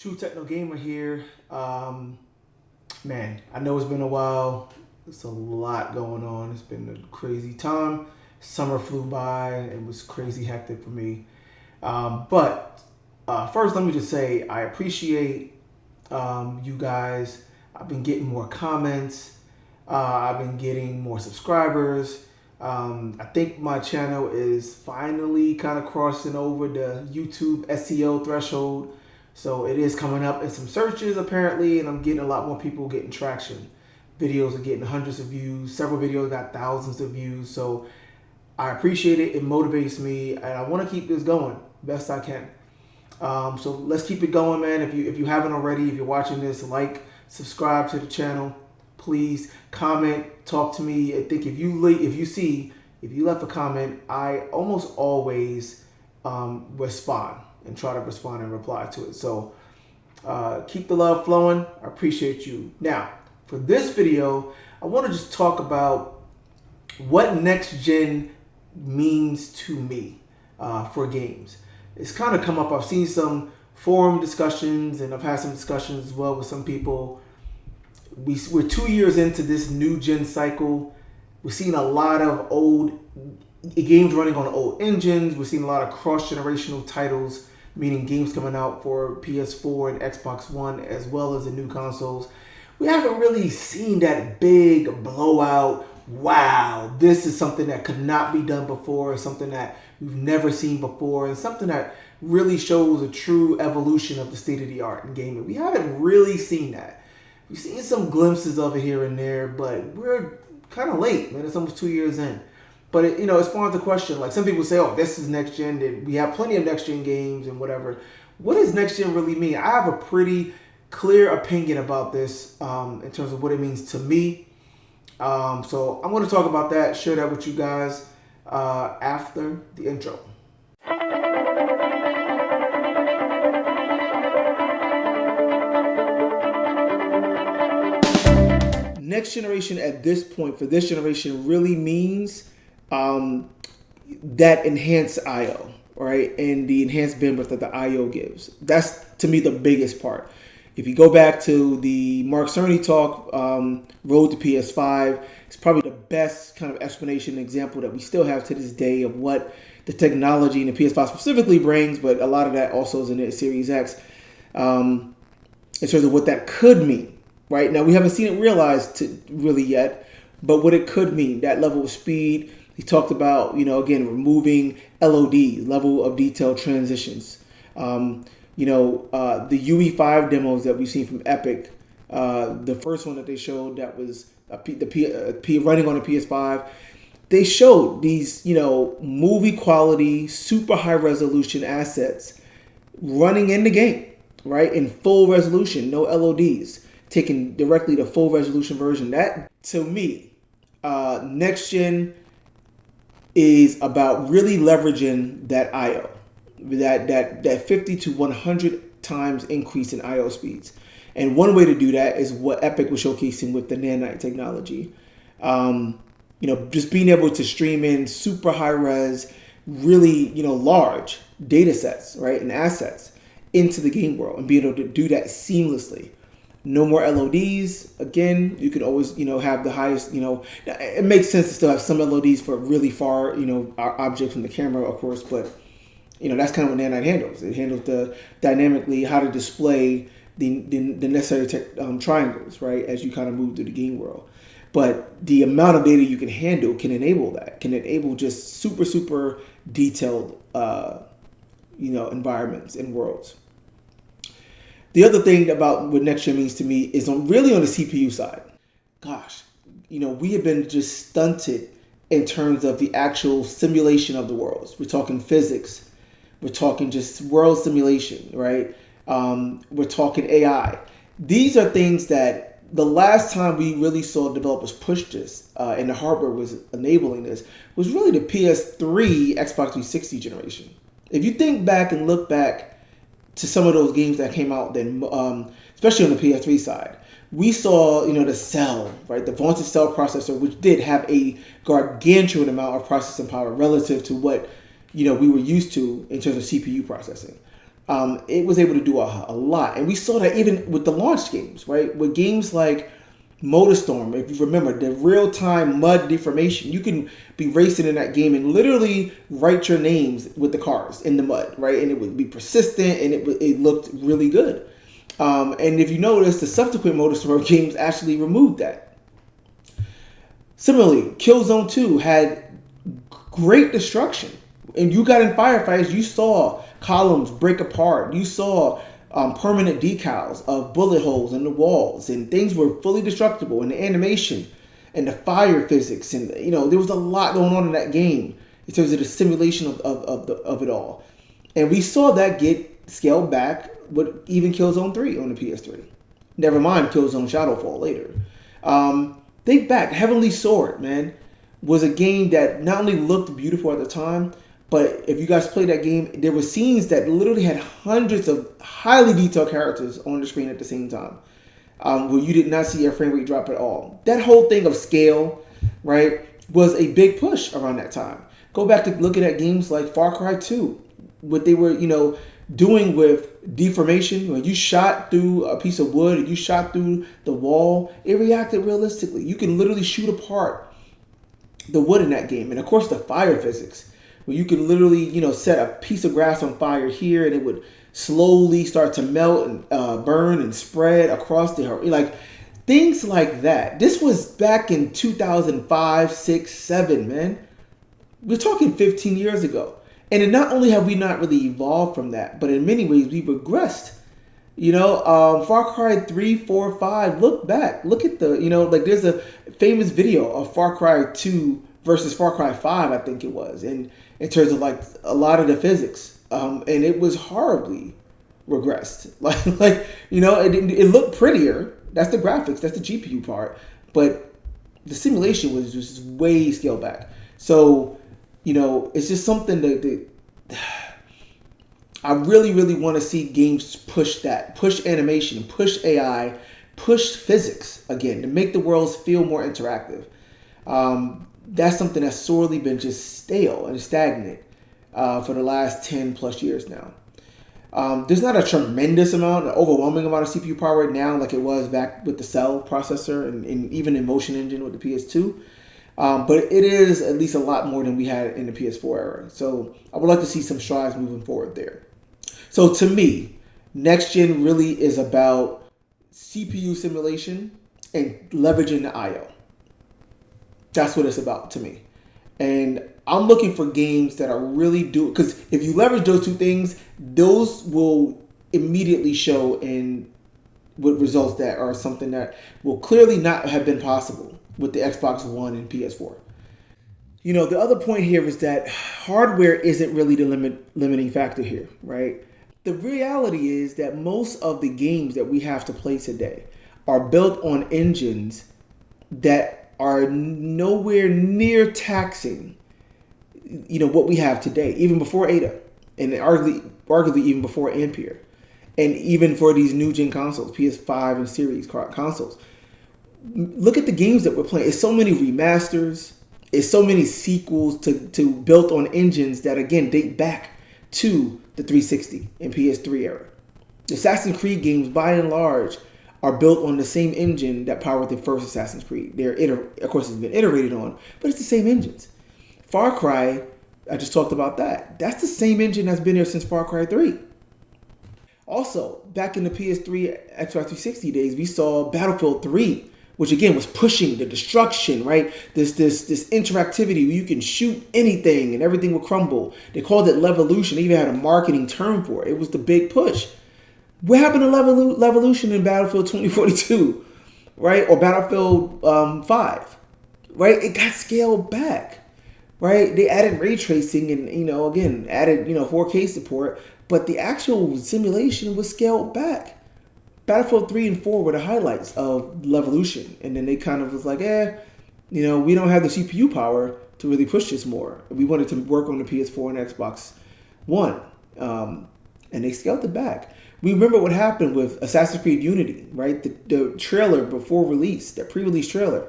True Techno Gamer here. Man, I know it's been a while. There's a lot going on. It's been a crazy time. Summer flew by. It was crazy hectic for me. But first, let me just say I appreciate you guys. I've been getting more comments. I've been getting more subscribers. I think my channel is finally kind of crossing over the YouTube SEO threshold. So it is coming up in some searches apparently, and I'm getting a lot more people getting traction. Videos are getting hundreds of views. Several videos got thousands of views. So I appreciate it. It motivates me, and I want to keep this going best I can. So let's keep it going, man. If you haven't already, if you're watching this, like, subscribe to the channel. Please comment, talk to me. I think if you left a comment, I almost always respond and try to respond and reply to it. So keep the love flowing. I appreciate you. Now, for this video, I want to just talk about what next gen means to me for games. It's kind of come up. I've seen some forum discussions, and I've had some discussions as well with some people. We're 2 years into this new gen cycle. We're seeing a lot of old games running on old engines. We're seeing a lot of cross-generational titles, meaning games coming out for PS4 and Xbox One as well as the new consoles. We haven't really seen that big blowout, wow, this is something that could not be done before, something that we've never seen before, and something that really shows a true evolution of the state of the art in gaming. We haven't really seen that. We've seen some glimpses of it here and there, but we're kind of late, man. It's almost 2 years in. But it spawns the question, like some people say, oh, this is next gen. We have plenty of next gen games and whatever. What does next gen really mean? I have a pretty clear opinion about this in terms of what it means to me. So I'm going to talk about that, share that with you guys after the intro. Next generation at this point, for this generation, really means that enhanced I/O, right? And the enhanced bandwidth that the I/O gives. That's, to me, the biggest part. If you go back to the Mark Cerny talk, Road to PS5, it's probably the best kind of explanation and example that we still have to this day of what the technology and the PS5 specifically brings, but a lot of that also is in the Series X, in terms of what that could mean. Right now, we haven't seen it realized really yet, but what it could mean, that level of speed. He talked about, again, removing LOD, level of detail transitions. The UE5 demos that we've seen from Epic, the first one that they showed that was running on a PS5, they showed these, movie quality, super high resolution assets running in the game, right, in full resolution, no LODs. Taken directly to full resolution version. That, to me, next gen is about really leveraging that I/O, that 50 to 100 times increase in I/O speeds. And one way to do that is what Epic was showcasing with the Nanite technology. Just being able to stream in super high res, really, large data sets, right, and assets into the game world, and be able to do that seamlessly. No more LODs. Again, you could always, have the highest, it makes sense to still have some LODs for really far, objects from the camera, of course, but, that's kind of what Nanite handles. It handles the dynamically how to display the necessary triangles, right, as you kind of move through the game world. But the amount of data you can handle can enable that, can enable just super, super detailed, environments and worlds. The other thing about what next gen means to me is really on the CPU side. Gosh, we have been just stunted in terms of the actual simulation of the worlds. We're talking physics. We're talking just world simulation, right? We're talking AI. These are things that the last time we really saw developers push this and the hardware was enabling this was really the PS3, Xbox 360 generation. If you think back and look back to some of those games that came out then, especially on the PS3 side, we saw, the Cell, right, the vaunted Cell processor, which did have a gargantuan amount of processing power relative to what, we were used to in terms of CPU processing. it was able to do a lot. And we saw that even with the launch games, right? With games like MotorStorm, if you remember, the real-time mud deformation, you can be racing in that game and literally write your names with the cars in the mud, right? And it would be persistent, and it looked really good. And if you notice, the subsequent MotorStorm games actually removed that. Similarly, Killzone 2 had great destruction. And you got in firefights, you saw columns break apart. You saw permanent decals of bullet holes in the walls, and things were fully destructible. And the animation and the fire physics, and there was a lot going on in that game in terms of the simulation of it all. And we saw that get scaled back with even Killzone 3 on the PS3. Never mind Killzone Shadowfall later. Think back, Heavenly Sword, man, was a game that not only looked beautiful at the time, but if you guys played that game, there were scenes that literally had hundreds of highly detailed characters on the screen at the same time, where you did not see a frame rate drop at all. That whole thing of scale, right, was a big push around that time. Go back to looking at games like Far Cry 2, what they were, doing with deformation. When you shot through a piece of wood and you shot through the wall, it reacted realistically. You can literally shoot apart the wood in that game. And of course, the fire physics, where you can literally, set a piece of grass on fire here and it would slowly start to melt and burn and spread across the horizon. Like things like that. This was back in 2005, 6, 7, man. We're talking 15 years ago. And then not only have we not really evolved from that, but in many ways we've regressed. Far Cry 3, 4, 5, look back. Look at the, there's a famous video of Far Cry 2 versus Far Cry 5, I think it was. And in terms of like a lot of the physics. And it was horribly regressed. It looked prettier. That's the graphics, that's the GPU part. But the simulation was just way scaled back. So, it's just something that I really, really want to see games push that. Push animation, push AI, push physics again to make the worlds feel more interactive. That's something that's sorely been just stale and stagnant for the last 10 plus years now. There's not a tremendous amount, an overwhelming amount of CPU power right now like it was back with the Cell processor and even in Motion Engine with the PS2. But it is at least a lot more than we had in the PS4 era. So I would like to see some strides moving forward there. So to me, next gen really is about CPU simulation and leveraging the I/O. That's what it's about to me. And I'm looking for games that are really because if you leverage those two things, those will immediately show in with results that are something that will clearly not have been possible with the Xbox One and PS4. The other point here is that hardware isn't really the limiting factor here, right? The reality is that most of the games that we have to play today are built on engines that are nowhere near taxing, what we have today, even before Ada, and arguably even before Ampere, and even for these new gen consoles, PS5 and Series consoles. Look at the games that we're playing. It's so many remasters. It's so many sequels to built on engines that again date back to the 360 and PS3 era. The Assassin's Creed games, by and large, are built on the same engine that powered the first Assassin's Creed. Of course, it's been iterated on, but it's the same engines. Far Cry, I just talked about that. That's the same engine that's been there since Far Cry 3. Also, back in the PS3, Xbox 360 days, we saw Battlefield 3, which again was pushing the destruction, right? This interactivity where you can shoot anything and everything will crumble. They called it Levolution. They even had a marketing term for it. It was the big push. What happened to Levolution in Battlefield 2042, right? Or Battlefield 5, right? It got scaled back, right? They added ray tracing and, again, added, 4K support, but the actual simulation was scaled back. Battlefield 3 and 4 were the highlights of Levolution. And then they kind of was like, we don't have the CPU power to really push this more. We wanted to work on the PS4 and Xbox One. And they scaled it back. We remember what happened with Assassin's Creed Unity, right? The trailer before release, that pre-release trailer.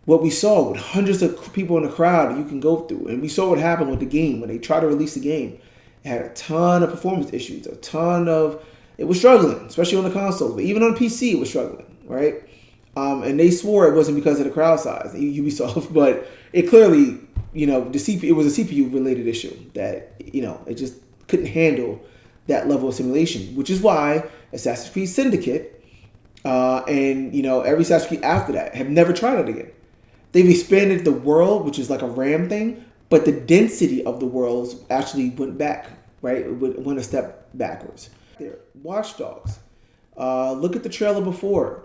What we saw with hundreds of people in the crowd that you can go through. And we saw what happened with the game when they tried to release the game. It had a ton of performance issues, it was struggling, especially on the consoles, but even on PC it was struggling, right? And they swore it wasn't because of the crowd size, Ubisoft, but it clearly, it was a CPU related issue that, it just couldn't handle that level of simulation, which is why Assassin's Creed Syndicate and every Assassin's Creed after that have never tried it again. They've expanded the world, which is like a RAM thing, but the density of the worlds actually went back, right? It went a step backwards. There, Watch Dogs. Look at the trailer before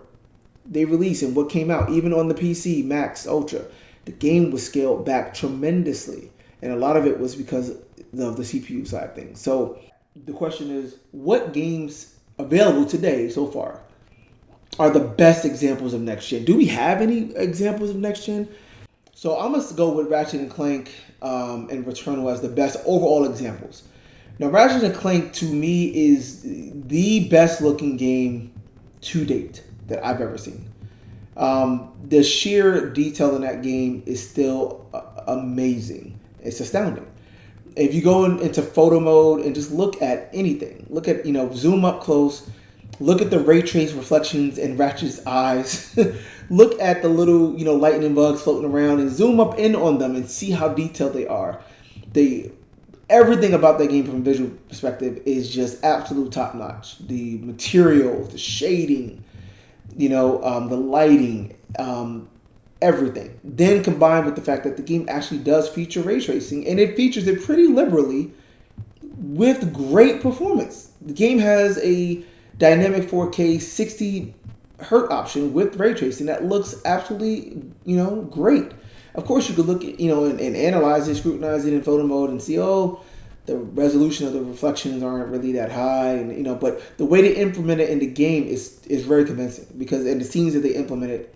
they released and what came out, even on the PC, Max, Ultra. The game was scaled back tremendously, and a lot of it was because of the CPU side of things. So the question is, what games available today so far are the best examples of next gen? Do we have any examples of next gen? So I'm going to go with Ratchet& Clank and Returnal as the best overall examples. Now, Ratchet & Clank, to me, is the best looking game to date that I've ever seen. The sheer detail in that game is still amazing. It's astounding. If you go into photo mode and just look at anything, look at, zoom up close, look at the ray trace reflections in Ratchet's eyes, look at the little, lightning bugs floating around and zoom up in on them and see how detailed they are. Everything about that game from a visual perspective is just absolute top notch. The materials, the shading, the lighting, everything. Then combined with the fact that the game actually does feature ray tracing, and it features it pretty liberally with great performance. The game has a dynamic 4K 60 hertz option with ray tracing that looks absolutely, great. Of course, you could look at, and analyze it, scrutinize it in photo mode and see, the resolution of the reflections aren't really that high, and but the way they implement it in the game is very convincing, because in the scenes that they implemented,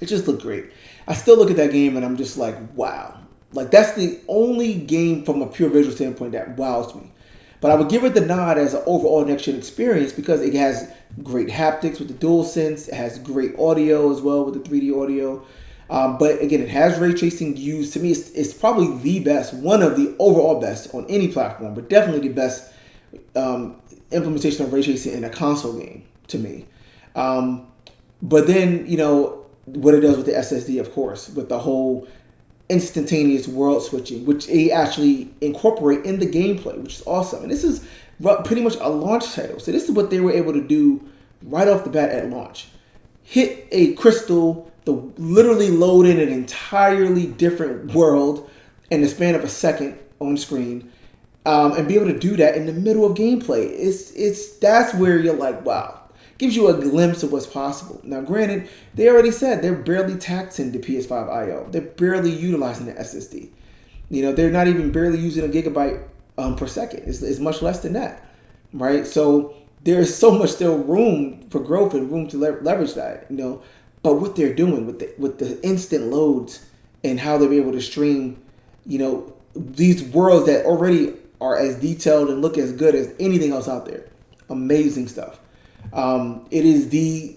it just looked great. I still look at that game and I'm just like, wow. Like, that's the only game from a pure visual standpoint that wows me. But I would give it the nod as an overall next-gen experience because it has great haptics with the DualSense. It has great audio as well with the 3D audio. But again, it has ray tracing used. To me, it's probably the best, one of the overall best on any platform, but definitely the best implementation of ray tracing in a console game to me. But then, what it does with the SSD, of course, with the whole instantaneous world switching, which they actually incorporate in the gameplay, which is awesome. And this is pretty much a launch title. So this is what they were able to do right off the bat at launch. Hit a crystal, literally load in an entirely different world in the span of a second on screen, and be able to do that in the middle of gameplay. That's where you're like, wow. Gives you a glimpse of what's possible. Now, granted, they already said they're barely taxing the PS5 I/O. They're barely utilizing the SSD. They're not even barely using a gigabyte per second. It's much less than that, right? So there is so much still room for growth and room to leverage that. But what they're doing with the instant loads and how they'll be able to stream, these worlds that already are as detailed and look as good as anything else out there. Amazing stuff. It is the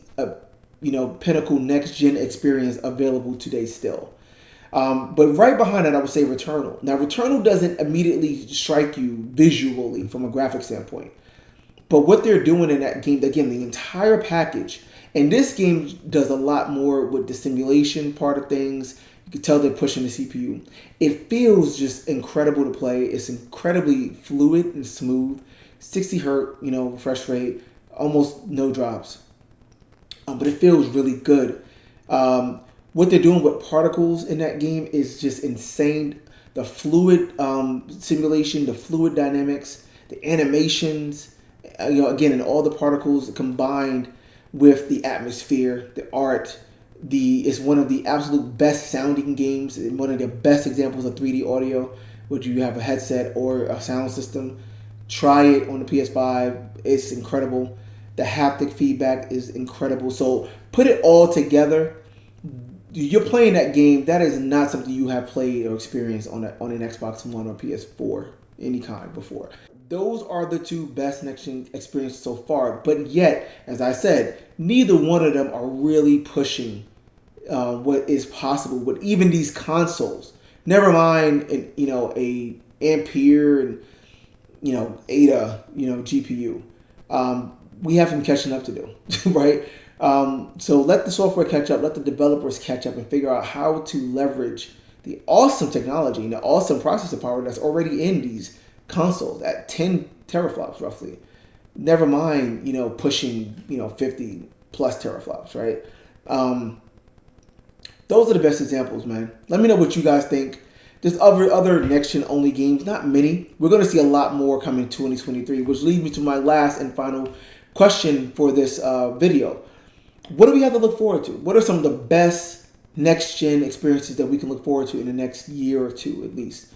pinnacle next gen experience available today still. But right behind that, I would say Returnal. Now, Returnal doesn't immediately strike you visually from a graphic standpoint, but what they're doing in that game, again, the entire package, and this game does a lot more with the simulation part of things. You can tell they're pushing the CPU. It feels just incredible to play. It's incredibly fluid and smooth. 60 hertz, refresh rate. Almost no drops, but it feels really good. What they're doing with particles in that game is just insane. The fluid simulation, the fluid dynamics, the animations, again, and all the particles combined with the atmosphere, the art. It's one of the absolute best sounding games, and one of the best examples of 3D audio, whether you have a headset or a sound system. Try it on the PS5. It's incredible. The haptic feedback is incredible. So put it all together. You're playing that game. That is not something you have played or experienced on an Xbox One or PS4, any kind before. Those are the two best next-gen experiences so far. But yet, as I said, neither one of them are really pushing what is possible with even these consoles. Never mind, a Ampere and Ada, GPU. We have some catching up to do, right? So let the software catch up, let the developers catch up, and figure out how to leverage the awesome technology and the awesome processor power that's already in these consoles at 10 teraflops roughly. Never mind, pushing 50 plus teraflops, right? Those are the best examples, man. Let me know what you guys think. There's other next-gen only games, not many. We're going to see a lot more coming in 2023, which leads me to my last and final question for this video. What do we have to look forward to? What are some of the best next-gen experiences that we can look forward to in the next year or two, at least?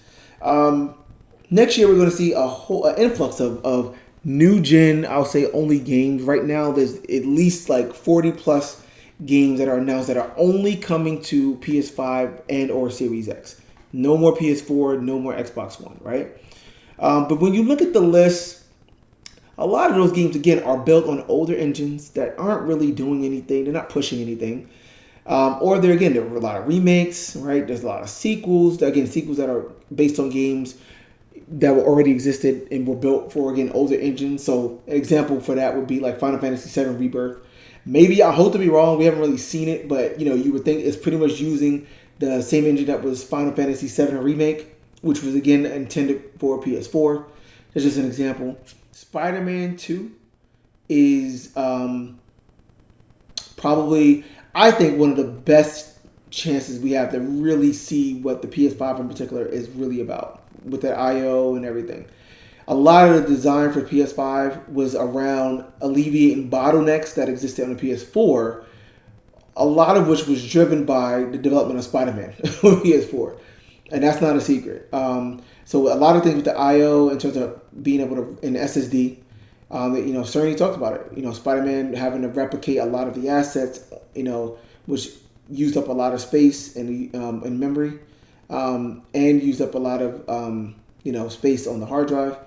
Next year, we're going to see an influx of new-gen, I'll say, only games. Right now, there's at least like 40-plus games that are announced that are only coming to PS5 and or Series X. No more PS4, no more Xbox One, right? But when you look at the list, a lot of those games, again, are built on older engines that aren't really doing anything. They're not pushing anything. Or there are a lot of remakes, right? There's a lot of sequels. Again, sequels that are based on games that were already existed and were built for, again, older engines. So an example for that would be like Final Fantasy VII Rebirth. Maybe, I hope to be wrong, we haven't really seen it, but you would think it's pretty much using the same engine that was Final Fantasy VII Remake, which was again intended for PS4. That's just an example. Spider-Man 2 is probably, I think, one of the best chances we have to really see what the PS5 in particular is really about with that I/O and everything. A lot of the design for PS5 was around alleviating bottlenecks that existed on the PS4, a lot of which was driven by the development of Spider-Man on PS4. And that's not a secret. So a lot of things with the I/O in terms of being able to, in SSD, Cerny talked about it. Spider-Man having to replicate a lot of the assets, which used up a lot of space in memory, and used up a lot of, space on the hard drive.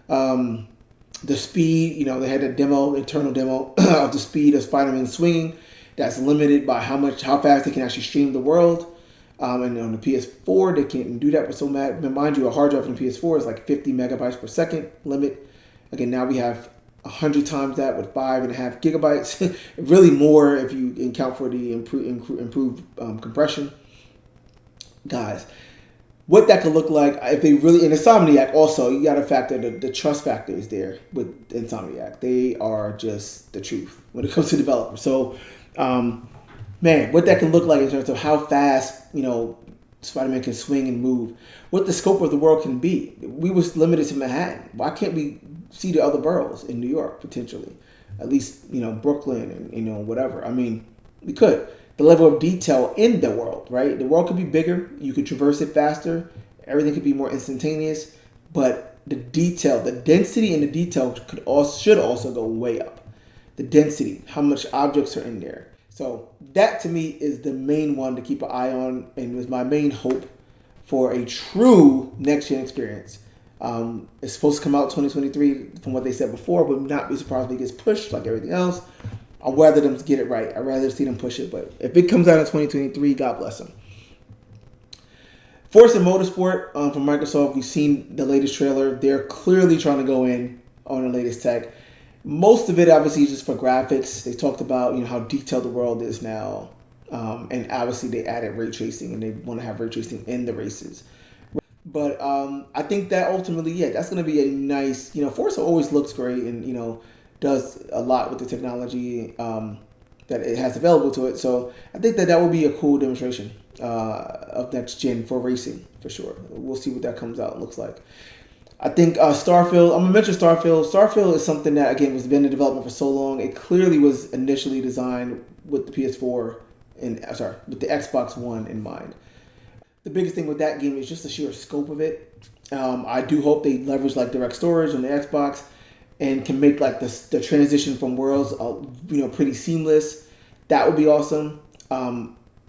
The speed, they had a internal demo of the speed of Spider-Man swinging. That's limited by how fast they can actually stream the world. And on the PS4, they can't do that. But so mind you, a hard drive on the PS4 is like 50 megabytes per second limit. Again, now we have 100 times that with 5.5 gigabytes. Really more if you account for the improved compression. Guys, what that could look like if they really, in Insomniac also, you got to factor the trust factor is there with Insomniac. They are just the truth when it comes to developers. So, man, what that can look like in terms of how fast, Spider-Man can swing and move, what the scope of the world can be. We was limited to Manhattan. Why can't we see the other boroughs in New York, potentially? At least, Brooklyn and, whatever. I mean, we could. The level of detail in the world, right? The world could be bigger. You could traverse it faster. Everything could be more instantaneous. But the detail, the density and the detail should also go way up. The density, how much objects are in there. So that to me is the main one to keep an eye on, and was my main hope for a true next-gen experience. It's supposed to come out 2023 from what they said before, but not be surprised if it gets pushed like everything else. I'd rather them get it right. I'd rather see them push it. But if it comes out in 2023, God bless them. Forza Motorsport from Microsoft, we've seen the latest trailer. They're clearly trying to go in on the latest tech. Most of it, obviously, is just for graphics. They talked about how detailed the world is now. And obviously, they added ray tracing, and they want to have ray tracing in the races. But I think that ultimately, that's going to be a nice, Forza always looks great and, does a lot with the technology that it has available to it. So I think that will be a cool demonstration of next gen for racing, for sure. We'll see what that comes out and looks like. I think Starfield, I'm going to mention Starfield. Starfield is something that, again, has been in development for so long. It clearly was initially designed with the PS4 with the Xbox One in mind. The biggest thing with that game is just the sheer scope of it. I do hope they leverage like direct storage on the Xbox and can make like the transition from worlds, pretty seamless. That would be awesome.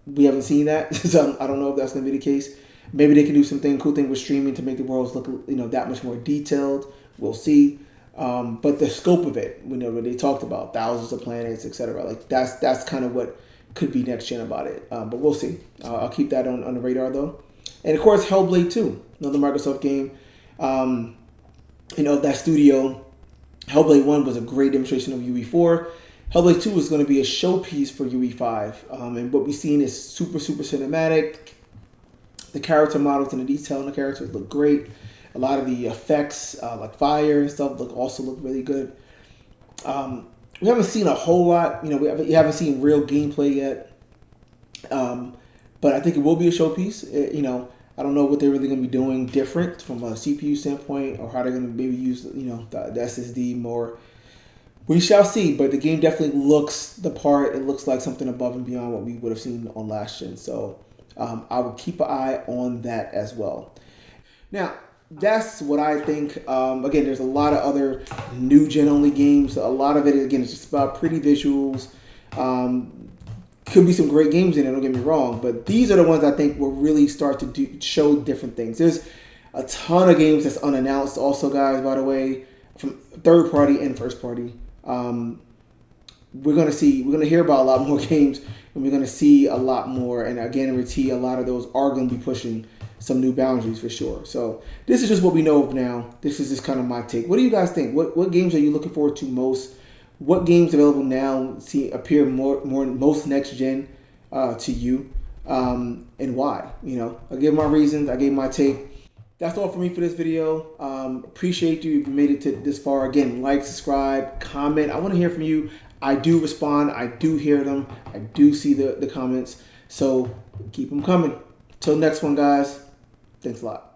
We haven't seen that, so I don't know if that's going to be the case. Maybe they can do cool thing with streaming to make the worlds look, that much more detailed. We'll see. But the scope of it, what they talked about, thousands of planets, etc. Like that's kind of what could be next gen about it. But we'll see. I'll keep that on the radar though. And of course, Hellblade 2, another Microsoft game. of that studio. Hellblade 1 was a great demonstration of UE4. Hellblade 2 is going to be a showpiece for UE5. And what we've seen is super, super cinematic. The character models and the detail in the characters look great. A lot of the effects, like fire and stuff, also look really good. We haven't seen a whole lot. We haven't seen real gameplay yet. But I think it will be a showpiece. I don't know what they're really going to be doing different from a CPU standpoint, or how they're going to maybe use the SSD more. We shall see, but the game definitely looks the part. It looks like something above and beyond what we would have seen on last gen. So I will keep an eye on that as well. Now, that's what I think. Again, there's a lot of other new gen only games. A lot of it, again, is just about pretty visuals. Could be some great games in it, don't get me wrong, but these are the ones I think will really start to show different things. There's a ton of games that's unannounced also, guys, by the way, from third party and first party. We're going to hear about a lot more games, and we're going to see a lot more, and again, a lot of those are going to be pushing some new boundaries for sure. So this is just what we know of now. This is just kind of my take. What do you guys think? What games are you looking forward to most? What games available now appear most next gen to you, and why? I gave my reasons. I gave my take. That's all for me for this video. Appreciate you if you made it to this far. Again, like, subscribe, comment. I want to hear from you. I do respond. I do hear them. I do see the comments. So keep them coming. Till next one, guys. Thanks a lot.